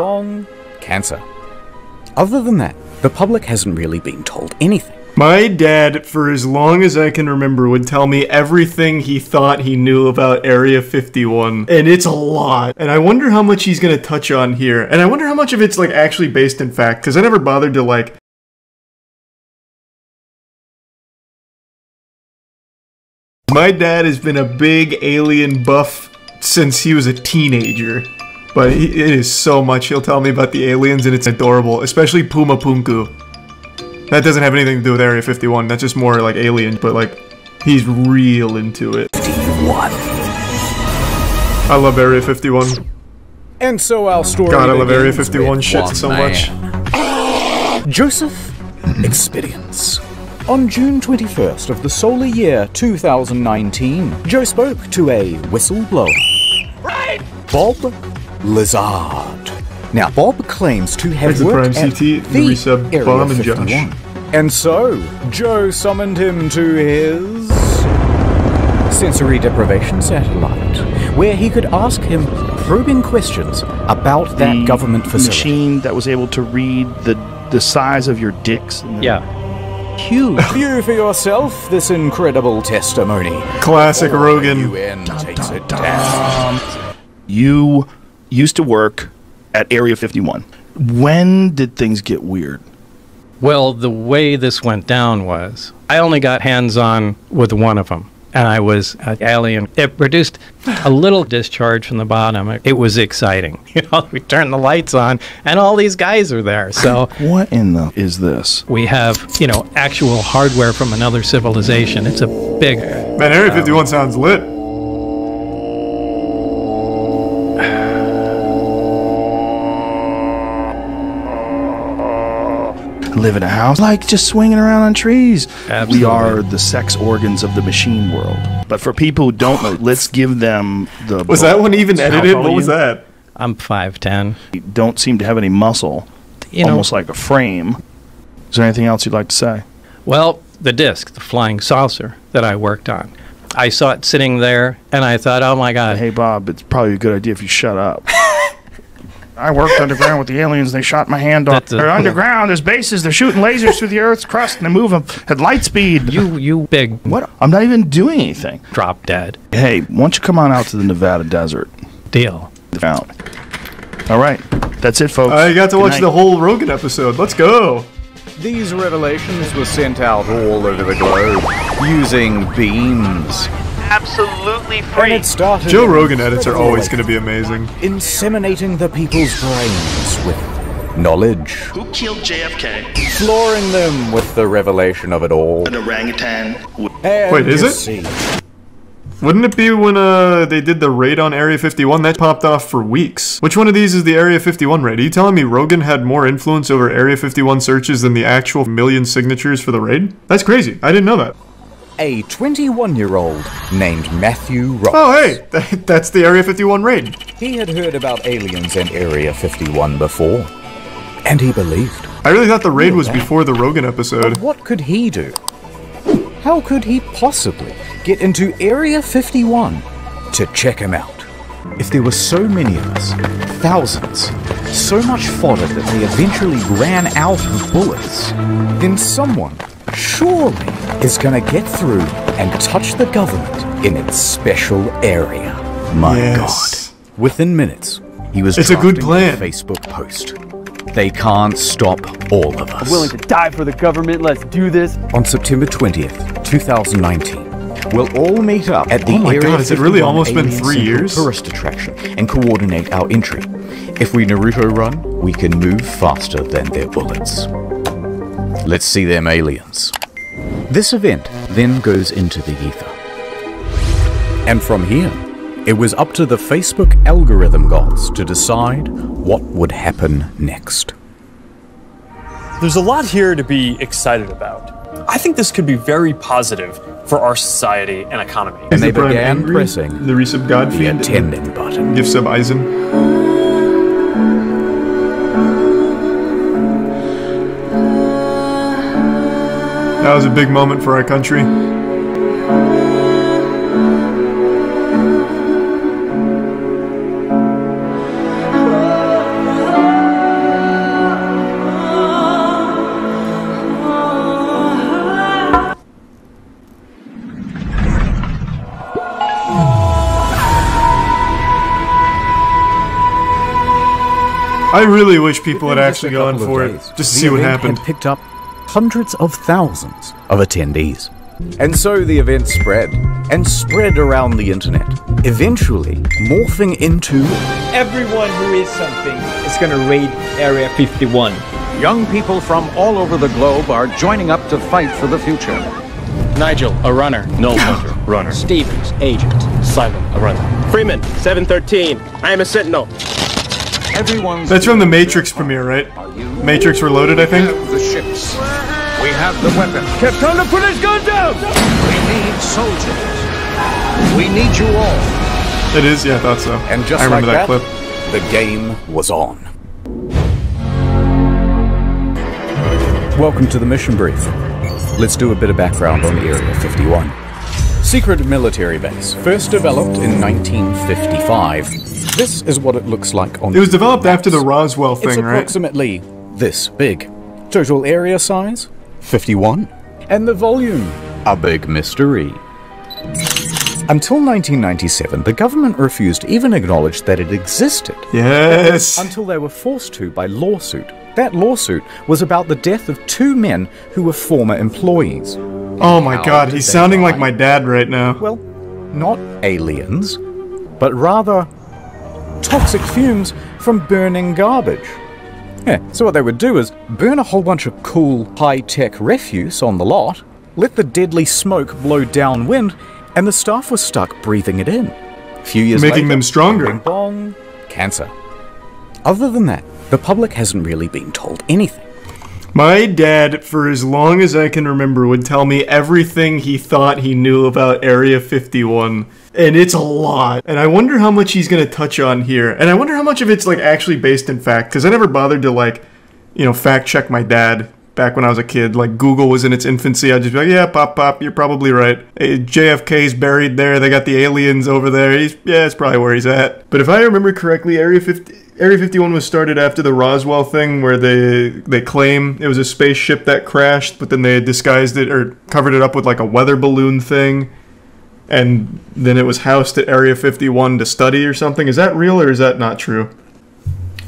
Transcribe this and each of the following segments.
bong, cancer. Other than that, the public hasn't really been told anything. My dad, for as long as I can remember, would tell me everything he thought he knew about Area 51. And it's a lot. And I wonder how much he's going to touch on here. And I wonder how much of it's, like, actually based in fact. Because I never bothered to, like... My dad has been a big alien buff since he was a teenager. But it is so much he'll tell me about the aliens, and it's adorable. Especially Puma Punku. That doesn't have anything to do with Area 51, that's just more like alien, but like, he's real into it. 51. I love Area 51. And so our story God, I love Area 51 shit so much. Joseph Experience. On June 21st of the solar year 2019, Joe spoke to a whistleblower. Right! Bob Lazard. Now, Bob claims to have worked at the Area 51. And so, Joe summoned him to his sensory deprivation satellite, where he could ask him probing questions about that government facility. Machine that was able to read the size of your dicks. Yeah. Huge. View for yourself this incredible testimony. Classic Rogan. UN takes it down. You used to work at Area 51. When did things get weird? Well, the way this went down was, I only got hands-on with one of them, and I was an alien. It produced a little discharge from the bottom. It was exciting. You know, we turned the lights on, and all these guys are there. So what in the is this? We have, you know, actual hardware from another civilization. It's a big... Man, Area 51 sounds lit. Live in a house like just swinging around on trees. Absolutely. We are the sex organs of the machine world. But for people who don't know, let's give them the... Was that one even edited? What was that? I'm 5'10". You don't seem to have any muscle. You know, almost like a frame. Is there anything else you'd like to say? Well, the disc, the flying saucer that I worked on. I saw it sitting there, and I thought, oh my God. Hey, Bob, it's probably a good idea if you shut up. I worked underground with the aliens. They shot my hand off. They're underground. There's bases. They're shooting lasers through the Earth's crust, and they move them at light speed. You big... What? I'm not even doing anything. Drop dead. Hey, why don't you come on out to the Nevada desert? Deal. Out. All right. That's it, folks. I got to watch the whole Rogan episode. Let's go. These revelations were sent out all over the globe using beams. Absolutely free. And it started Joe Rogan edits are always going to be amazing. Inseminating the people's brains with knowledge. Who killed JFK? Flooring them with the revelation of it all. An orangutan. Wait, is it? Wouldn't it be when they did the raid on Area 51? That popped off for weeks. Which one of these is the Area 51 raid? Are you telling me Rogan had more influence over Area 51 searches than the actual million signatures for the raid? That's crazy. I didn't know that. A 21-year-old named Matthew Ross. Oh, hey, that's the Area 51 raid. He had heard about aliens and Area 51 before, and he believed. I really thought the raid was before the Rogan episode. But what could he do? How could he possibly get into Area 51 to check him out? If there were so many of us, thousands, so much fodder that they eventually ran out of bullets, then someone surely is gonna get through and touch the government in its special area. My God. Within minutes, he was drafting a good plan. A Facebook post. They can't stop all of us. I'm willing to die for the government. Let's do this. On September 20th, 2019, we'll all meet up at the Area 51 has it really almost been 3 years? Tourist attraction and coordinate our entry. If we Naruto run, we can move faster than their bullets. Let's see them aliens. This event then goes into the ether. And from here, it was up to the Facebook algorithm gods to decide what would happen next. There's a lot here to be excited about. I think this could be very positive for our society and economy. And they began pressing the resub God the attending button. Give sub Eisen. That was a big moment for our country. I really wish people had Within actually just a gone couple for of it, days, just to the see what event happened. had picked up hundreds of thousands of attendees. And so the event spread, and spread around the internet, eventually morphing into Everyone who is something is gonna raid Area 51. Young people from all over the globe are joining up to fight for the future. Nigel, a runner. Null Hunter, runner. Stevens, agent. Simon, a runner. Freeman, 713. I am a sentinel. Everyone's That's from the Matrix premiere, right? Matrix Reloaded, I think. the ships. We have the weapons. Kept time to put his gun down! We need soldiers. We need you all. It is, yeah, I thought so. And just I remember like that clip. the game was on. Welcome to the mission brief. Let's do a bit of background on Area 51. Secret military base, first developed in 1955. This is what it looks like on It was developed maps. after the Roswell It's thing, right? approximately this big. Total area size, 51. And the volume, a big mystery. Until 1997, the government refused to even acknowledge that it existed. Yes. Until they were forced to by lawsuit. That lawsuit was about the death of two men who were former employees. Oh my How god, did he's they sounding like die? my dad right now. Well, not aliens, but rather toxic fumes from burning garbage. Yeah, so what they would do is burn a whole bunch of cool, high-tech refuse on the lot, let the deadly smoke blow downwind, and the staff was stuck breathing it in. A few years Making later, them stronger. bing bong, cancer. Other than that, the public hasn't really been told anything. My dad, for as long as I can remember, would tell me everything he thought he knew about Area 51. And it's a lot. And I wonder how much he's going to touch on here. And I wonder how much of it's like actually based in fact. Because I never bothered to like, you know, fact check my dad back when I was a kid. Like Google was in its infancy. I'd just be like, yeah, pop, you're probably right. Hey, JFK's buried there. They got the aliens over there. Yeah, it's probably where he's at. But if I remember correctly, Area 51 was started after the Roswell thing, where they claim it was a spaceship that crashed, but then they disguised it or covered it up with like a weather balloon thing, and then it was housed at Area 51 to study or something. Is that real or is that not true?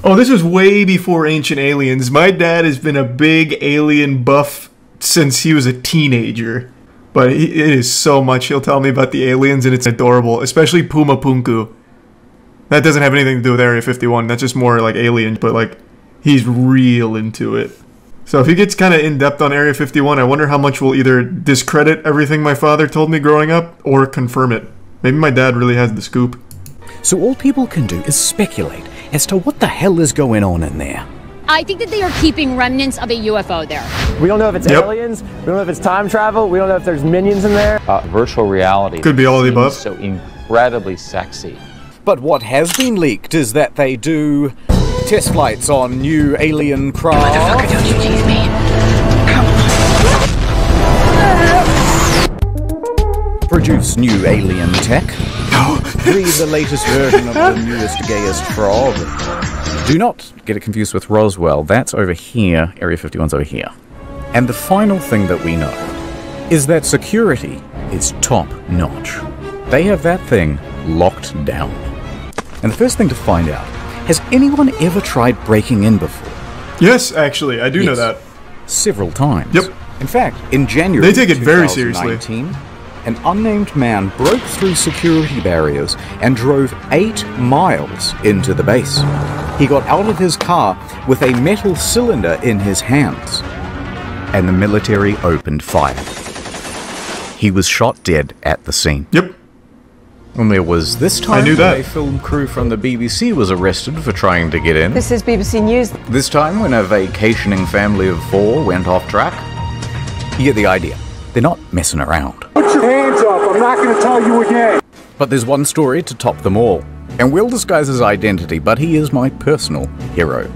Oh, this was way before Ancient Aliens. My dad has been a big alien buff since he was a teenager, but it is so much he'll tell me about the aliens, and it's adorable, especially Puma Punku. That doesn't have anything to do with Area 51. That's just more like Alien, but like he's real into it. So if he gets kind of in-depth on Area 51, I wonder how much will either discredit everything my father told me growing up or confirm it. Maybe my dad really has the scoop. So all people can do is speculate as to what the hell is going on in there. I think that they are keeping remnants of a UFO there. We don't know if it's aliens, we don't know if it's time travel, we don't know if there's minions in there. Virtual reality. Could be all of the above. So incredibly sexy. But what has been leaked is that they do test flights on new alien craft. Motherfucker, don't you tease me. Produce new alien tech. Breed the latest version of the newest, gayest frog. Do not get it confused with Roswell. That's over here. Area 51's over here. And the final thing that we know is that security is top notch. They have that thing locked down. And the first thing to find out, has anyone ever tried breaking in before? Yes, actually, I do know that. Several times. Yep. In fact, in January They take it very seriously. 2019, an unnamed man broke through security barriers and drove 8 miles into the base. He got out of his car with a metal cylinder in his hands, and the military opened fire. He was shot dead at the scene. Yep. And there was this time I knew that. when a film crew from the BBC was arrested for trying to get in. This is BBC News. This time when a vacationing family of 4 went off track. You get the idea. They're not messing around. Put your hands up. I'm not going to tell you again. But there's one story to top them all. And Will disguise his identity, but he is my personal hero.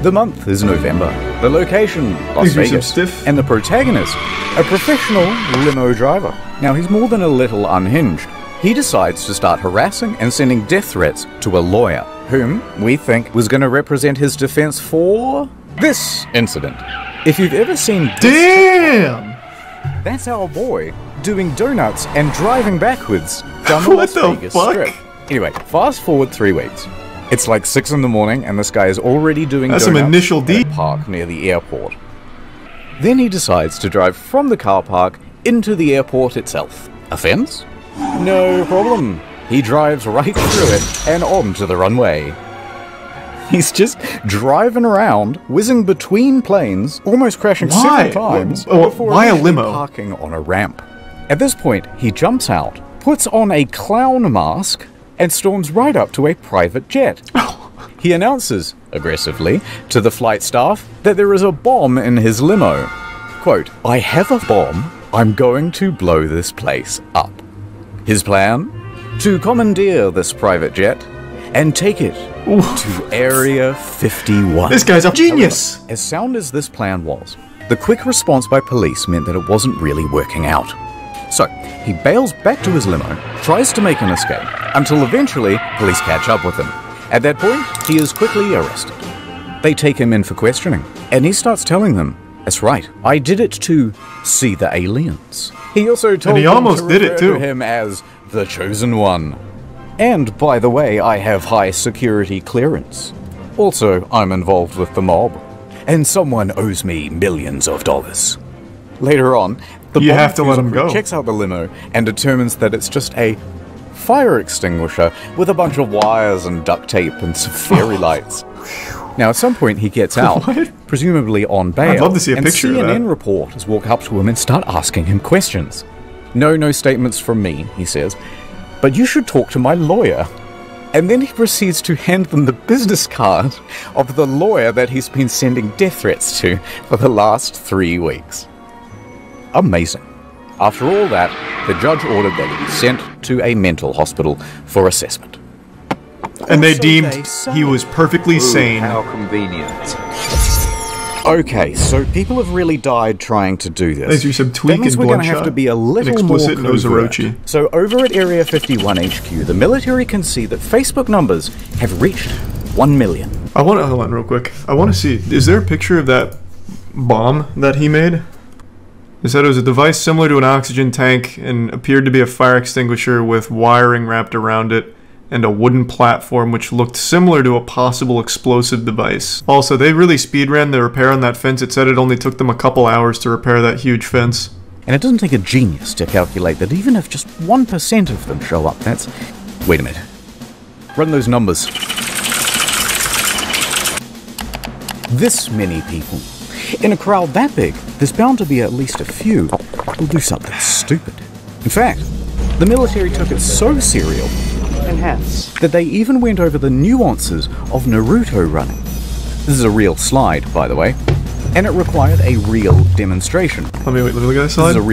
The month is November. The location, Las Vegas. And the protagonist, a professional limo driver. Now, he's more than a little unhinged. He decides to start harassing and sending death threats to a lawyer, whom we think was going to represent his defense for this incident. If you've ever seen... Damn! That's our boy doing donuts and driving backwards down the Las Vegas Strip. Anyway, fast forward 3 weeks. It's like 6 in the morning and this guy is already doing That's some donuts initial at a park near the airport. Then he decides to drive from the car park into the airport itself. Offense? No problem. He drives right through it and onto the runway. He's just driving around, whizzing between planes, almost crashing several times before why a limo? parking on a ramp. At this point, he jumps out, puts on a clown mask, and storms right up to a private jet. He announces, aggressively, to the flight staff that there is a bomb in his limo. Quote, "I have a bomb. I'm going to blow this place up." His plan? To commandeer this private jet and take it to Area 51. This guy's a genius! However, as sound as this plan was, the quick response by police meant that it wasn't really working out. So, he bails back to his limo, tries to make an escape, until eventually police catch up with him. At that point, he is quickly arrested. They take him in for questioning, and he starts telling them, "That's right, I did it to see the aliens." He also told them to refer to him as the Chosen One. And, by the way, I have high security clearance. Also, I'm involved with the mob. And someone owes me millions of dollars. Later on, the You have to let him go. checks out the limo and determines that it's just a fire extinguisher with a bunch of wires and duct tape and some fairy lights. Now, at some point, he gets out, presumably on bail. I'd love to see a and picture of that. CNN reporters walk up to him and start asking him questions. No statements from me, he says. But you should talk to my lawyer. And then he proceeds to hand them the business card of the lawyer that he's been sending death threats to for the last 3 weeks. Amazing. After all that, the judge ordered that he be sent to a mental hospital for assessment. And they deemed he was perfectly sane. How convenient. Okay, so people have really died trying to do this. Let's do some tweak that means and we're going to bloodshot. have to be a little An more explicit covert. Nozorochi. So over at Area 51 HQ, the military can see that Facebook numbers have reached 1 million. I want to, hold on real quick. I want to see, is there a picture of that bomb that he made? It said it was a device similar to an oxygen tank and appeared to be a fire extinguisher with wiring wrapped around it and a wooden platform which looked similar to a possible explosive device. Also, they really speed ran the repair on that fence. It said it only took them a couple hours to repair that huge fence. And it doesn't take a genius to calculate that even if just 1% of them show up, that's... Wait a minute. Run those numbers. This many people. In a crowd that big, there's bound to be at least a few who'll do something stupid. In fact, the military took it so serial that they even went over the nuances of Naruto running. This is a real slide, by the way, and it required a real demonstration. Let me look at that slide. This is a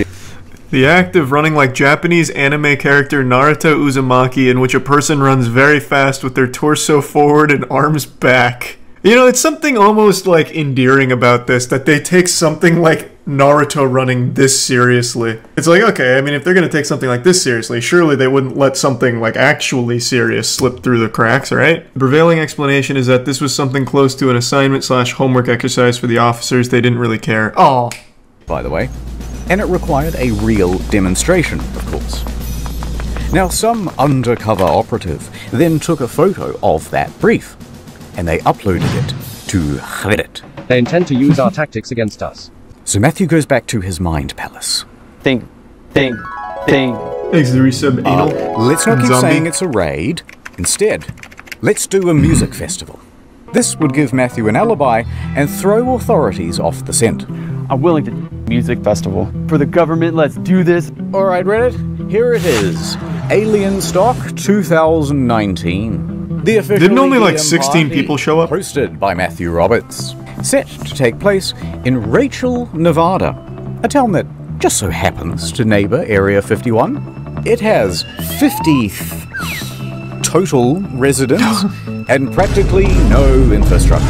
The act of running like Japanese anime character Naruto Uzumaki, in which a person runs very fast with their torso forward and arms back. You know, it's something almost like endearing about this, that they take something like Naruto running this seriously. It's like, okay, I mean, if they're going to take something like this seriously, surely they wouldn't let something like actually serious slip through the cracks, right? The prevailing explanation is that this was something close to an assignment/homework exercise for the officers. They didn't really care. Oh, by the way, and it required a real demonstration, of course. Now, some undercover operative then took a photo of that brief, and they uploaded it to Reddit. They intend to use our tactics against us. So Matthew goes back to his mind palace. Think. Thanks to resub anal. Let's not keep Zombie. saying it's a raid. Instead, let's do a music festival. This would give Matthew an alibi and throw authorities off the scent. I'm willing to music festival. For the government, let's do this. Alright, Reddit, here it is. Alien Stock 2019. The official Didn't only like EDM 16 party, people show up? hosted by Matthew Roberts. Set to take place in Rachel, Nevada, a town that just so happens to neighbor Area 51. It has 50 total residents and practically no infrastructure.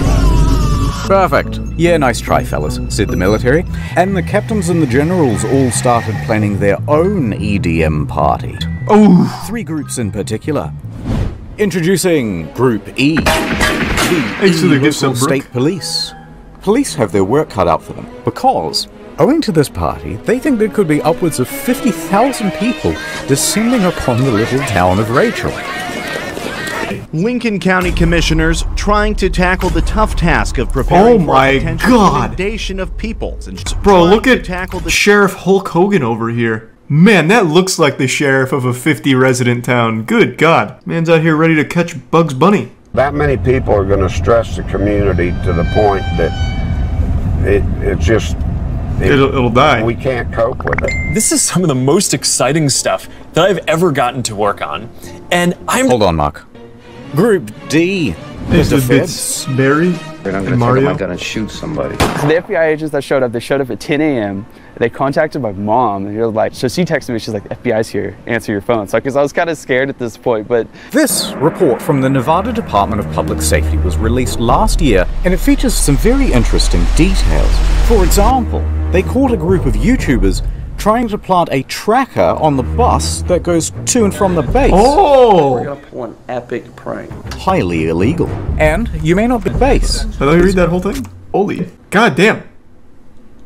Perfect. Yeah, nice try, fellas, said the military. And the captains and the generals all started planning their own EDM party. Oh! 3 groups in particular. Introducing Group E, the local state police. Police have their work cut out for them because, owing to this party, they think there could be upwards of 50,000 people descending upon the little town of Rachel. Lincoln County commissioners trying to tackle the tough task of preparing for a potential inundation of peoples. Bro, look at Sheriff Hulk Hogan over here. Man, that looks like the sheriff of a 50-resident town. Good God. Man's out here ready to catch Bugs Bunny. That many people are going to stress the community to the point that it'll die. We can't cope with it. This is some of the most exciting stuff that I've ever gotten to work on. And Hold on, Mark. Group D. Is the bits Barry I'm and Mario? take my gun and shoot somebody. So the FBI agents that showed up, they showed up at 10 a.m. They contacted my mom, and you're like, so she texted me, she's like, the FBI's here, answer your phone. So, because I was kind of scared at this point, but... This report from the Nevada Department of Public Safety was released last year, and it features some very interesting details. For example, they caught a group of YouTubers trying to plant a tracker on the bus that goes to and from the base. Oh! We're gonna pull an epic prank. Highly illegal. And you may not be base. Did I read that whole thing? Holy. God damn.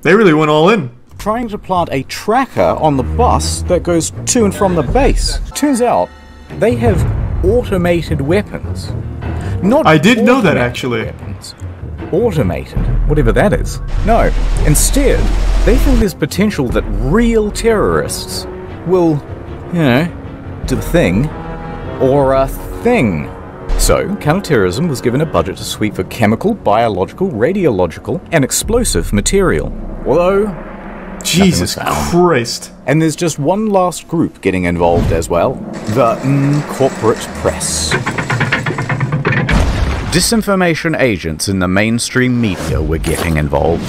They really went all in. Trying to plant a tracker on the bus that goes to and from the base. Turns out, they have automated weapons. Not I did know that, actually. Weapons. Automated, whatever that is. No, instead, they think there's potential that real terrorists will, you know, do the thing, or a thing. So, counterterrorism was given a budget to sweep for chemical, biological, radiological, and explosive material. Although, Jesus Christ. And there's just one last group getting involved as well. The corporate press. Disinformation agents in the mainstream media were getting involved.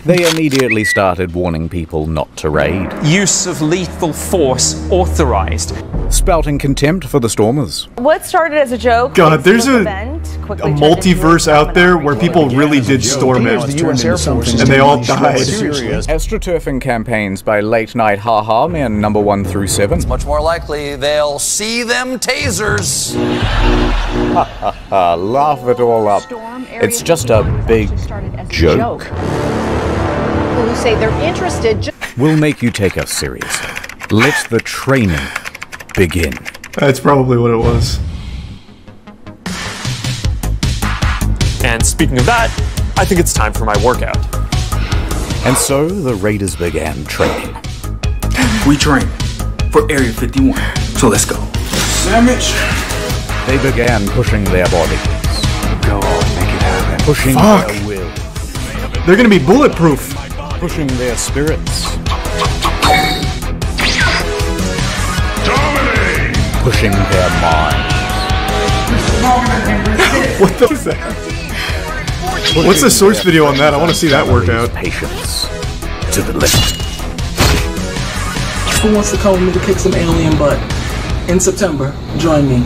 They immediately started warning people not to raid. Use of lethal force authorized. Spouting contempt for the stormers. What started as a joke? God, there's a multiverse out there where people really did storm it, and they all died. Astroturfing campaigns by late-night haha men number 1 through 7. It's much more likely they'll see them tasers. Ha ha ha, laugh it all up. It's just a big joke. People who say they're interested We'll make you take us seriously. Let the training begin. That's probably what it was. And speaking of that, I think it's time for my workout. And so the Raiders began training. We train for Area 51, so let's go. Sandwich! They began pushing their bodies. Go on, make it happen. Pushing their will. They're gonna be bulletproof. Pushing their spirits. Dominate! Pushing their minds. What the is that? What's the source video on that? I want to see that workout. Patience to the limit. Who wants to come with me to kick some alien butt? In September, join me.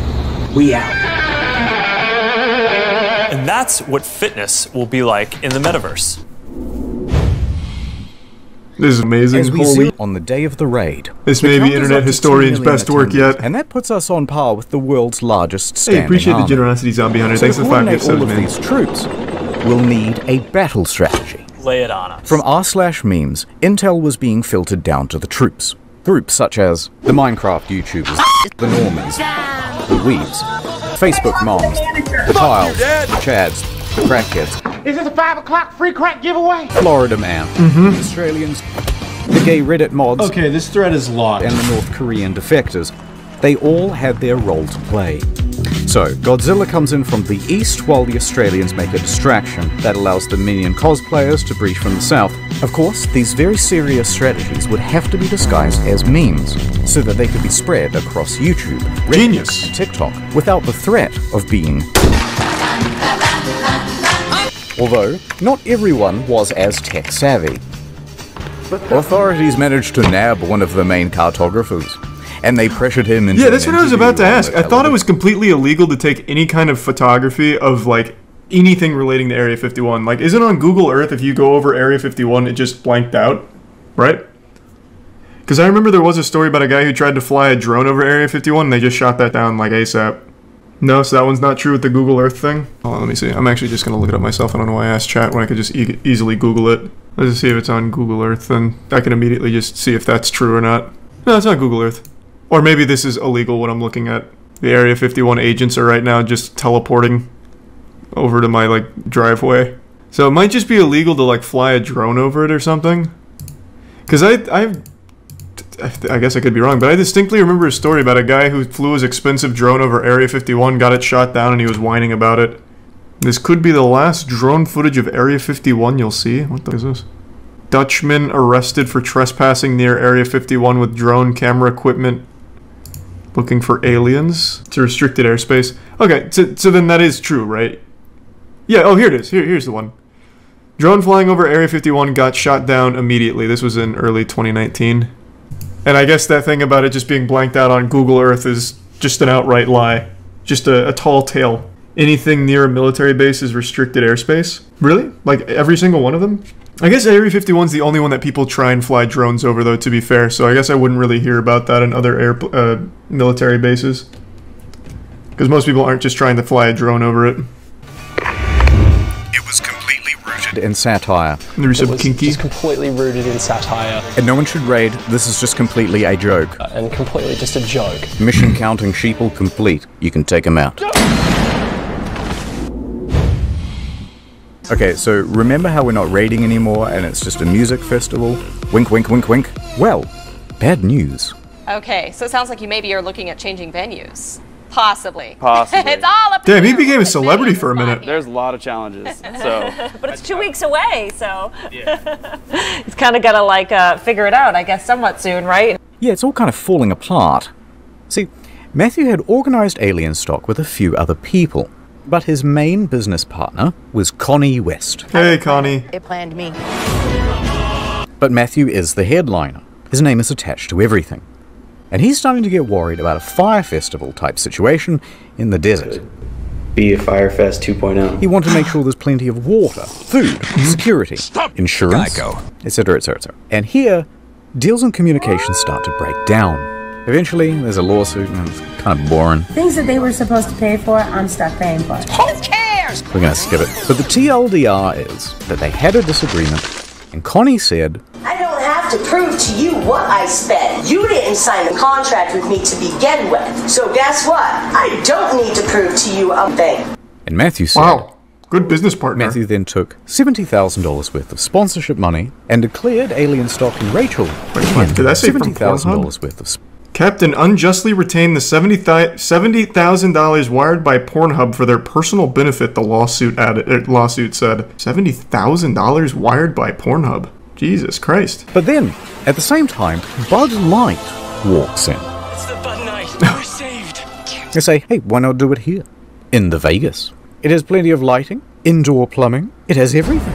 We out. And that's what fitness will be like in the metaverse. This is amazing. As we see on the day of the raid. This may be internet historian's best work yet. And that puts us on par with the world's largest standing Hey, appreciate army. the generosity, Zombie Hunter. So Thanks for 5 gifts. all of these troops, we'll need a battle strategy. Lay it on us. From r/memes, intel was being filtered down to the troops. Groups such as the Minecraft YouTubers, the Normans, the Weebs, Facebook moms, the Tiles, the Chads, the Crackheads, Is this a 5 o'clock free crack giveaway? Florida Man, the Australians, the gay Reddit mods, okay, this thread is locked, and the North Korean defectors. They all had their role to play. So, Godzilla comes in from the east while the Australians make a distraction that allows the Minion cosplayers to breach from the south. Of course, these very serious strategies would have to be disguised as memes, so that they could be spread across YouTube, Reddit, TikTok, without the threat of being... Although, not everyone was as tech-savvy. Authorities managed to nab one of the main cartographers, and they pressured him into... Yeah, that's what I was about to ask. I thought it was completely illegal to take any kind of photography of, like, anything relating to Area 51. Like, isn't on Google Earth, if you go over Area 51, it just blanked out? Right? Because I remember there was a story about a guy who tried to fly a drone over Area 51, and they just shot that down, like, ASAP. No, so that one's not true with the Google Earth thing? Hold on, let me see. I'm actually just going to look it up myself. I don't know why I asked chat when I could just easily Google it. Let's just see if it's on Google Earth, then I can immediately just see if that's true or not. No, it's not Google Earth. Or maybe this is illegal what I'm looking at. The Area 51 agents are right now just teleporting over to my, like, driveway. So it might just be illegal to, like, fly a drone over it or something. Because I guess I could be wrong, but I distinctly remember a story about a guy who flew his expensive drone over Area 51, got it shot down, and he was whining about it. This could be the last drone footage of Area 51 you'll see. What the is this? Dutchman arrested for trespassing near Area 51 with drone camera equipment, looking for aliens. It's a restricted airspace. Okay, so then that is true, right? Yeah, oh, here it is. Here's the one. Drone flying over Area 51 got shot down immediately. This was in early 2019. And I guess that thing about it just being blanked out on Google Earth is just an outright lie. Just a tall tale. Anything near a military base is restricted airspace? Really? Like every single one of them? I guess Area 51's the only one that people try and fly drones over, though, to be fair. So I guess I wouldn't really hear about that in other military bases. Because most people aren't just trying to fly a drone over it. It was completely rooted in satire. There was some kinky. Just completely rooted in satire. And no one should raid. This is just completely a joke. And completely just a joke. Mission counting sheeple complete. You can take them out. Okay, so remember how we're not raiding anymore and it's just a music festival? Wink, wink, wink, wink. Well, bad news. Okay, so it sounds like you maybe are looking at changing venues. Possibly. Possibly. It's all up Damn, he became a celebrity for a minute. There's a lot of challenges, so. But it's 2 weeks away, so. He's kind of got to, like, figure it out, I guess, somewhat soon, right? Yeah, it's all kind of falling apart. See, Matthew had organized alien stock with a few other people. But his main business partner was Connie West. Hey, Connie. They planned me. But Matthew is the headliner. His name is attached to everything. And he's starting to get worried about a fire festival type situation in the desert. Be a Firefest 2.0. He wanted to make sure there's plenty of water, food, security, insurance, etc., etc. And here, deals and communications start to break down. Eventually, there's a lawsuit, and it's kind of boring. Things that they were supposed to pay for, I'm stuck paying for. Who cares? We're going to skip it. But the TLDR is that they had a disagreement, and Connie said, I don't have to prove to you what I spent. You didn't sign the contract with me to begin with. So guess what? I don't need to prove to you a thing. And Matthew said, wow, good business partner. Matthew then took $70,000 worth of sponsorship money and declared alien stock in Rachel. Did I say $70,000 worth of Captain unjustly retained the $70,000 wired by Pornhub for their personal benefit, the lawsuit said. $70,000 wired by Pornhub. Jesus Christ. But then, at the same time, Bud Light walks in. It's the Bud Night. We're saved. They say, hey, why not do it here? In the Vegas. It has plenty of lighting, indoor plumbing, it has everything.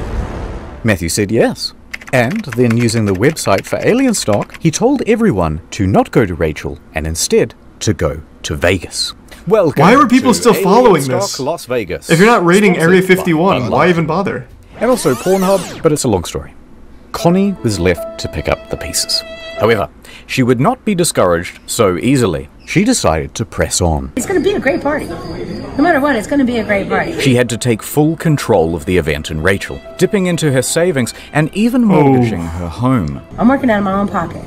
Matthew said yes. And then, using the website for alien stock, he told everyone to not go to Rachel and instead to go to Vegas. Welcome. Why were people still following Stock this? Las Vegas. If you're not raiding Area 51, why even bother? And also Pornhub, but it's a long story. Connie was left to pick up the pieces. However, she would not be discouraged so easily. She decided to press on. It's going to be a great party. No matter what, it's going to be a great party. She had to take full control of the event in Rachel, dipping into her savings and even mortgaging her home. I'm working out of my own pocket.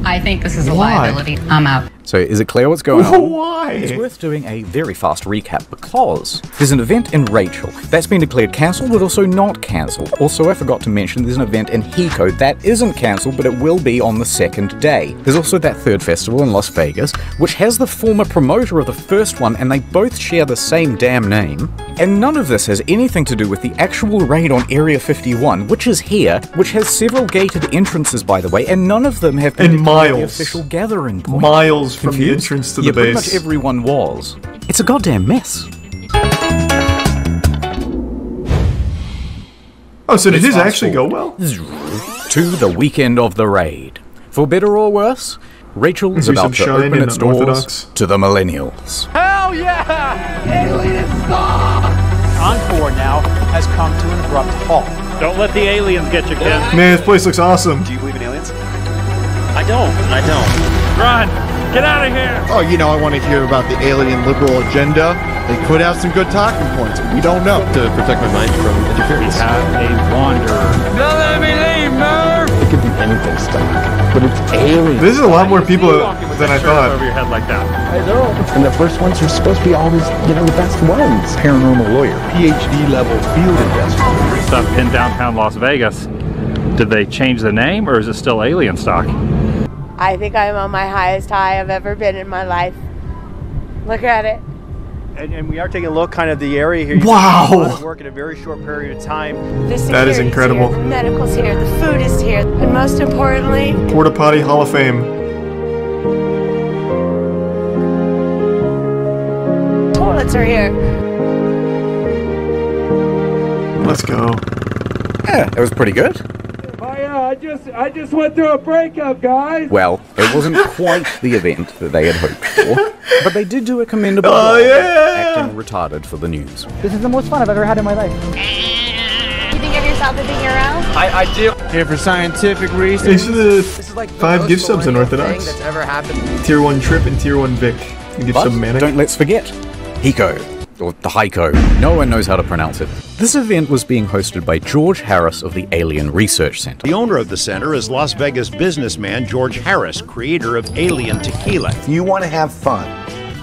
I think this is a liability. I'm out. So is it clear what's going on? Why? It's worth doing a very fast recap because there's an event in Rachel that's been declared cancelled but also not cancelled. Also, I forgot to mention there's an event in Hiko that isn't cancelled but it will be on the second day. There's also that third festival in Las Vegas which has the former promoter of the first one and they both share the same damn name. And none of this has anything to do with the actual raid on Area 51, which is here, which has several gated entrances by the way, and none of them have been the official gathering point. Miles from the entrance to the base. Pretty much everyone was. It's a goddamn mess. Oh, so did his actually go well? To the weekend of the raid. For better or worse, Rachel is about to open its doors to the millennials. Hell yeah! Alien stock! Encore now has come to an abrupt halt. Don't let the aliens get you, kid. Man, this place looks awesome. Do you believe in aliens? I don't. Run! Get out of here! Oh, you know, I want to hear about the alien liberal agenda. They could have some good talking points. We don't know. To protect my mind from interference. We have a wanderer. Don't let me leave, Merv! It could be anything, Stark. but it's aliens. This is a lot more people than I thought. Over your head like that. I know. And the first ones are supposed to be always, you know, the best ones. Paranormal lawyer, PhD level field investigator. Stuff in downtown Las Vegas. Did they change the name, or is it still alien stock? I think I'm on my highest high I've ever been in my life. Look at it. And we are taking a look kind of the area here. Wow. A lot of work in a very short period of time. That is incredible. Here, the medical's here, the food is here, and most importantly, Porta Potty Hall of Fame. toilets are here. Let's go. Yeah, it was pretty good. I just went through a breakup, guys. Well, it wasn't quite the event that they had hoped for, but they did do a commendable job acting retarded for the news. This is the most fun I've ever had in my life. You think of yourself as a hero? I do. Here for scientific research. Thanks for the 5 gift subs Unorthodox. That's ever happened. Tier 1 Trip and Tier 1 Vic. Gift But sub Manic. don't let's forget, Hiko. Or the Heiko. No one knows how to pronounce it. This event was being hosted by George Harris of the Alien Research Center. The owner of the center is Las Vegas businessman George Harris, creator of Alien Tequila. If you want to have fun.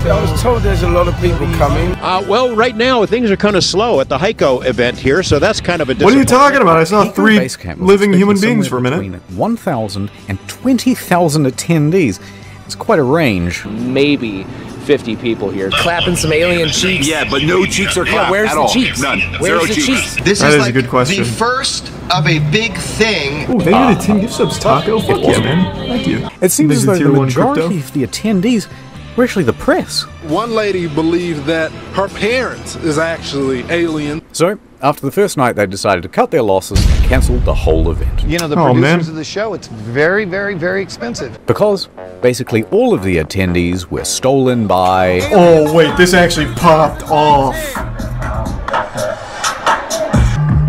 I was told there's a lot of people coming. Well, right now things are kind of slow at the Heiko event here, so that's kind of a What are you talking about? I saw Hiko 3 Base Camp was living human expecting beings for a somewhere minute. between 1,000 and 20,000 attendees. It's quite a range. Maybe 50 people here. Clapping some alien cheeks. Yeah, but no cheeks are clapped where's at the all. cheeks? None. Where's Zero the cheeks? This That is is like a good question. the first of a big thing. Ooh, they did a 10 gift subs taco. Fuck yeah, man. Thank you. It seems This as is though Tier the 1 majority crypto. of the attendees were actually the press. One lady believes that her parents is actually alien. So, after the first night, they decided to cut their losses and cancel the whole event. You know, the producers of the show, it's very, very, very expensive. Because basically all of the attendees were stolen by... Oh, wait, this actually popped off.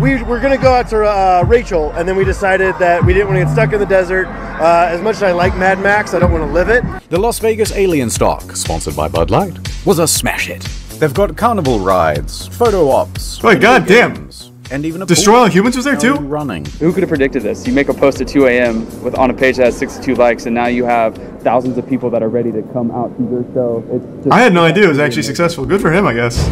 We're gonna go out to Rachel, and then we decided that we didn't want to get stuck in the desert. As much as I like Mad Max, I don't want to live it. The Las Vegas Alien Stock, sponsored by Bud Light, was a smash hit. They've got carnival rides, photo ops, Wait, goddamn. and even a Destroy pool All Humans was there too? running. Who could have predicted this? You make a post at 2 a.m. on a page that has 62 likes, and now you have thousands of people that are ready to come out to your show. It's just I had no idea it was actually successful. Good for him, I guess.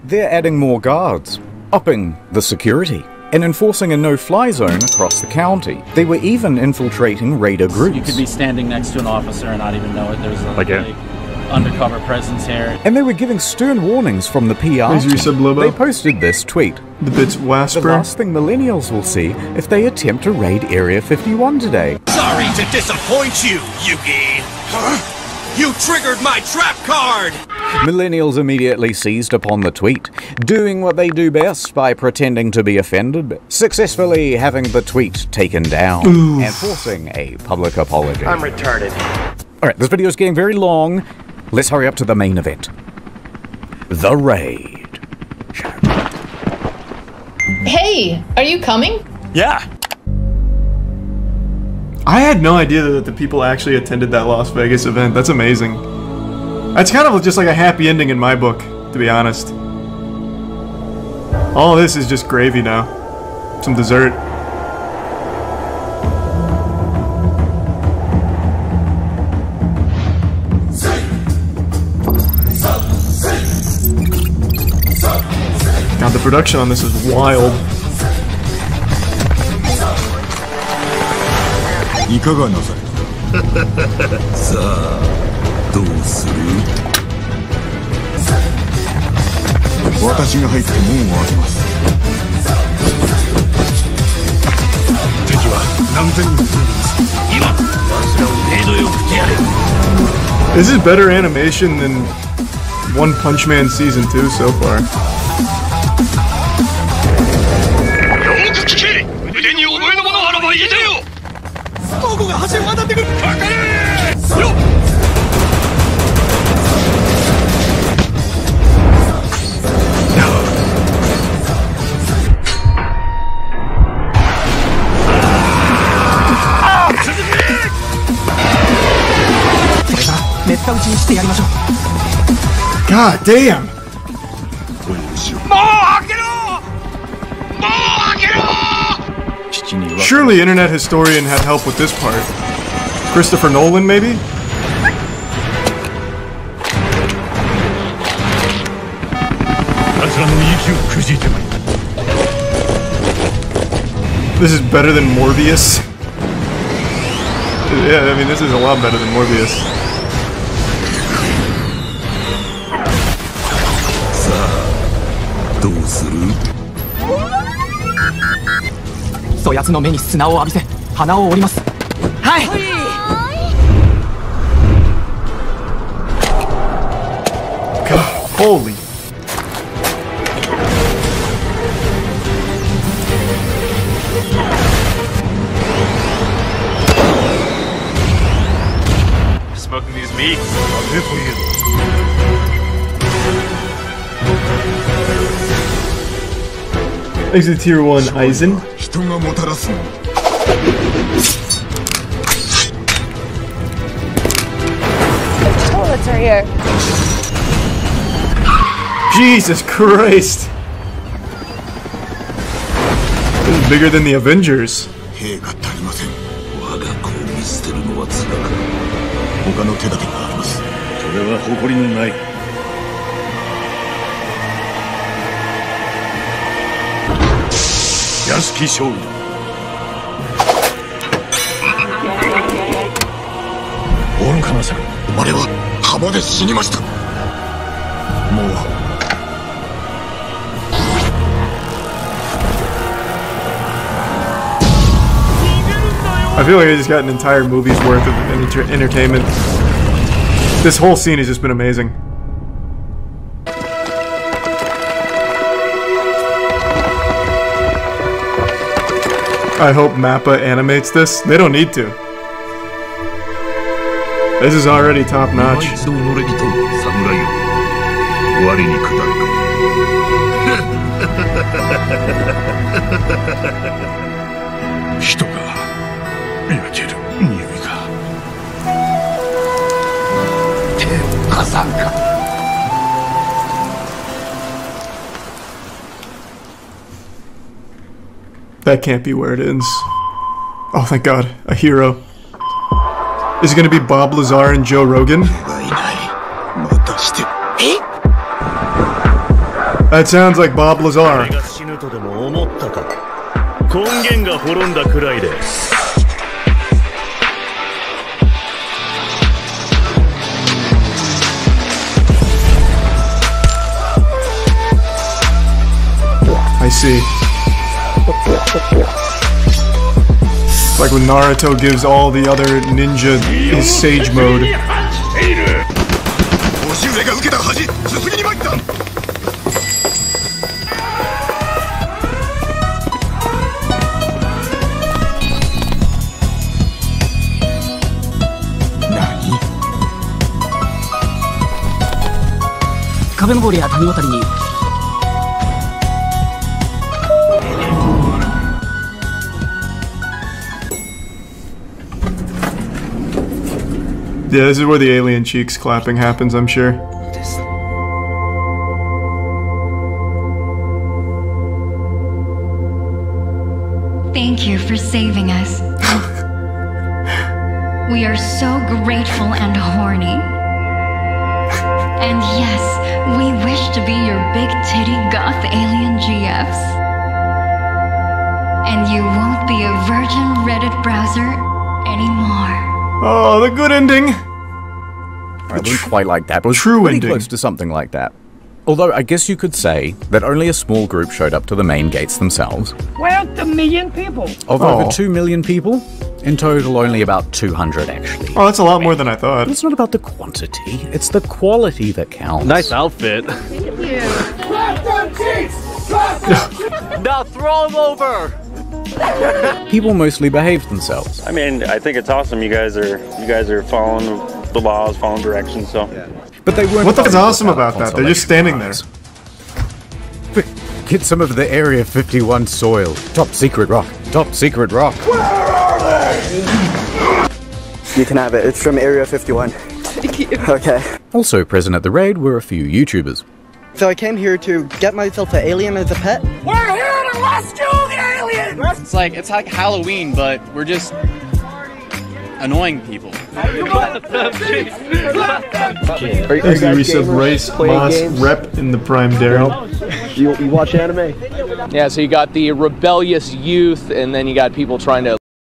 They're adding more guards, upping the security, and enforcing a no-fly zone across the county. They were even infiltrating raider groups. You could be standing next to an officer and not even know it. There's a undercover presence here. And they were giving stern warnings from the PR. Is your sub Lobo? They posted this tweet. The bit's The Wasper. last thing millennials will see if they attempt to raid Area 51 today. Sorry to disappoint you, Yugi. Huh? You triggered my trap card! Millennials immediately seized upon the tweet, doing what they do best by pretending to be offended, successfully having the tweet taken down, and forcing a public apology. I'm retarded. Alright, this video is getting very long. Let's hurry up to the main event. The Raid. Hey, are you coming? Yeah. I had no idea that the people actually attended that Las Vegas event. That's amazing. That's kind of just like a happy ending in my book, to be honest. All this is just gravy now. Some dessert. God, the production on this is wild. いかがなさいさあどうする私が入って門を開けます敵は何千人もいます今私らを程度よくしてやれ This is better animation than One Punch Man Season 2 so far. よく聞け腕に覚えのものあらば言えてよここが橋を渡ってくるかかれよっ God damn! Surely Internet Historian had help with this part. Christopher Nolan, maybe? This is better than Morbius. Yeah, I mean, this is a lot better than Morbius. God, holy. Smoking these meats. Good for you. Exit Tier 1 Aizen. Toilets are here. Jesus Christ! This is bigger than the Avengers. I feel like I just got an entire movie's worth of entertainment. This whole scene has just been amazing. I hope Mappa animates this. They don't need to. This is already top notch. That can't be where it ends. Oh, thank God. A hero. Is it gonna be Bob Lazar and Joe Rogan? That sounds like Bob Lazar. I see. Like when Naruto gives all the other ninja his sage mode. Yeah, this is where the alien cheeks clapping happens, I'm sure. Thank you for saving us. We are so grateful and horny. And yes, we wish to be your big titty goth alien GFs. And you won't be a virgin Reddit browser anymore. Oh, the good ending! I wouldn't quite like that, but it was true pretty ending. close to something like that. Although I guess you could say that only a small group showed up to the main gates themselves. Well, a million people. Of over 2 million people, in total only about 200 actually. Oh, that's a lot more than I thought. It's not about the quantity, it's the quality that counts. Nice outfit. Thank you. Clap them cheeks! Clap them cheeks! Now throw him over! People mostly behaved themselves. I mean, I think it's awesome. You guys are following the laws, following directions. So, but they weren't. What the fuck's awesome about that? They're just standing there. Get some of the Area 51 soil. Top secret rock. Top secret rock. Where are they? You can have it. It's from Area 51. Thank you. Okay. Also present at the raid were a few YouTubers. So I came here to get myself an alien as a pet. We're here to rescue the aliens! It's like Halloween, but we're just annoying people. There's the Risa Bryce Moss rep in the Prime Daryl. You watch anime? Yeah, so you got the rebellious youth, and then you got people trying to